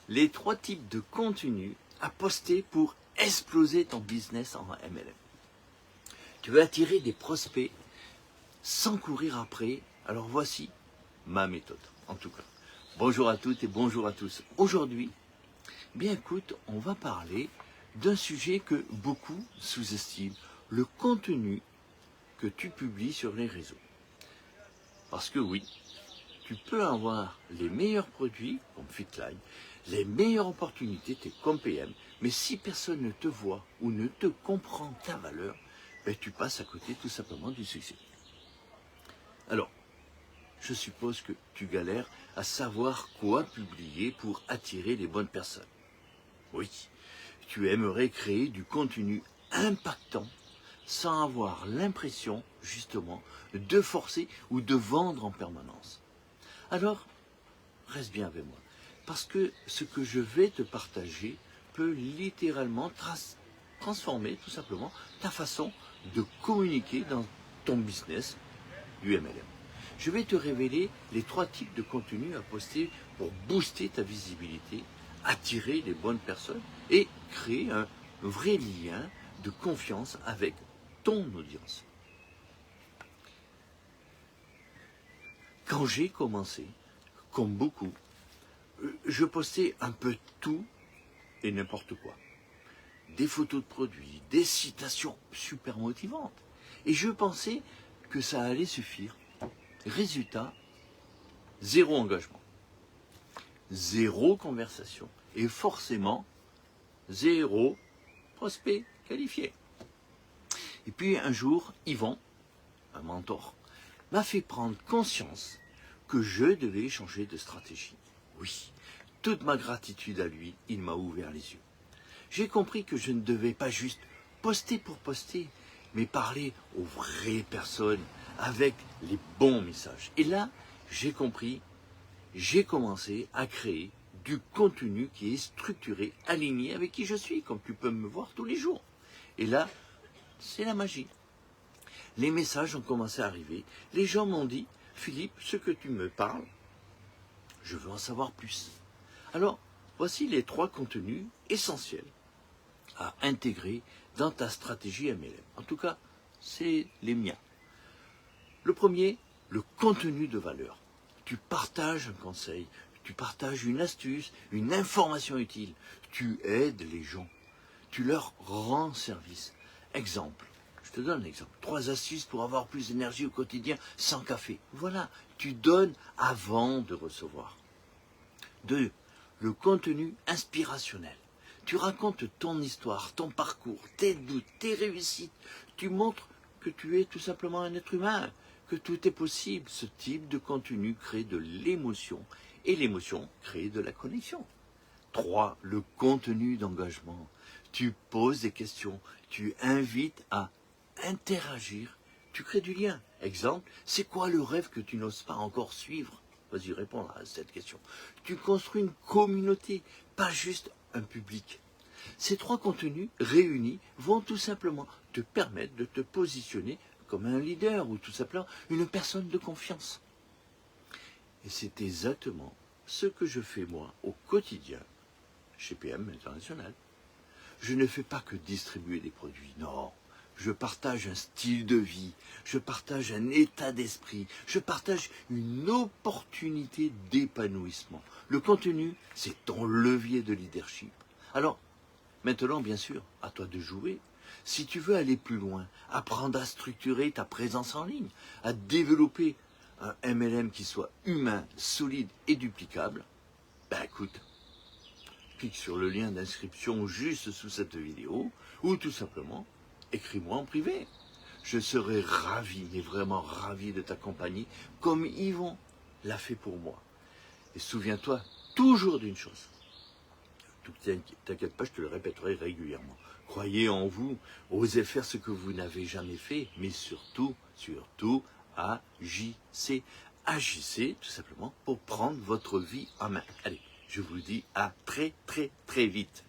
les 3 types de contenus à poster pour exploser ton business en MLM. Tu veux attirer des prospects sans courir après. Alors voici ma méthode, en tout cas. Bonjour à toutes et bonjour à tous. Aujourd'hui, bien écoute, on va parler d'un sujet que beaucoup sous-estiment, le contenu que tu publies sur les réseaux. Parce que oui, tu peux avoir les meilleurs produits, comme Fitline, les meilleures opportunités, comme PM, mais si personne ne te voit ou ne te comprend ta valeur, ben tu passes à côté tout simplement du succès. Alors, je suppose que tu galères à savoir quoi publier pour attirer les bonnes personnes. Oui, tu aimerais créer du contenu impactant sans avoir l'impression, justement, de forcer ou de vendre en permanence. Alors, reste bien avec moi, parce que ce que je vais te partager peut littéralement transformer tout simplement ta façon de communiquer dans ton business du MLM. Je vais te révéler les 3 types de contenus à poster pour booster ta visibilité, attirer les bonnes personnes et créer un vrai lien de confiance avec ton audience. Quand j'ai commencé, comme beaucoup, je postais un peu tout et n'importe quoi. Des photos de produits, des citations super motivantes. Et je pensais que ça allait suffire. Résultat, 0 engagement, 0 conversation et forcément 0 prospect qualifié. Et puis un jour, Yvan, un mentor, m'a fait prendre conscience que je devais changer de stratégie. Oui, toute ma gratitude à lui, il m'a ouvert les yeux. J'ai compris que je ne devais pas juste poster pour poster, mais parler aux vraies personnes avec les bons messages. Et là, j'ai compris, j'ai commencé à créer du contenu qui est structuré, aligné avec qui je suis, comme tu peux me voir tous les jours. Et là, c'est la magie. Les messages ont commencé à arriver. Les gens m'ont dit, Philippe, ce que tu me parles, je veux en savoir plus. Alors, voici les 3 contenus essentiels à intégrer dans ta stratégie MLM. En tout cas, c'est les miens. Le premier, le contenu de valeur. Tu partages un conseil, tu partages une astuce, une information utile. Tu aides les gens. Tu leur rends service. Exemple, je te donne un exemple. 3 astuces pour avoir plus d'énergie au quotidien sans café. Voilà, tu donnes avant de recevoir. 2, le contenu inspirationnel. Tu racontes ton histoire, ton parcours, tes doutes, tes réussites. Tu montres que tu es tout simplement un être humain, que tout est possible. Ce type de contenu crée de l'émotion et l'émotion crée de la connexion. 3, le contenu d'engagement. Tu poses des questions, tu invites à interagir, tu crées du lien. Exemple, c'est quoi le rêve que tu n'oses pas encore suivre? Vas-y, réponds à cette question. Tu construis une communauté, pas juste un public. Ces 3 contenus réunis vont tout simplement te permettre de te positionner comme un leader ou tout simplement une personne de confiance. Et c'est exactement ce que je fais moi au quotidien chez PM International. Je ne fais pas que distribuer des produits, non. Je partage un style de vie, je partage un état d'esprit, je partage une opportunité d'épanouissement. Le contenu, c'est ton levier de leadership. Alors, maintenant, bien sûr, à toi de jouer. Si tu veux aller plus loin, apprendre à structurer ta présence en ligne, à développer un MLM qui soit humain, solide et duplicable, ben écoute, clique sur le lien d'inscription juste sous cette vidéo ou tout simplement, écris-moi en privé. Je serai ravi, mais vraiment ravi de t'accompagner comme Yvon l'a fait pour moi. Et souviens-toi toujours d'une chose. T'inquiète pas, je te le répéterai régulièrement. Croyez en vous, osez faire ce que vous n'avez jamais fait, mais surtout, agissez. Agissez tout simplement pour prendre votre vie en main. Allez, je vous dis à très vite.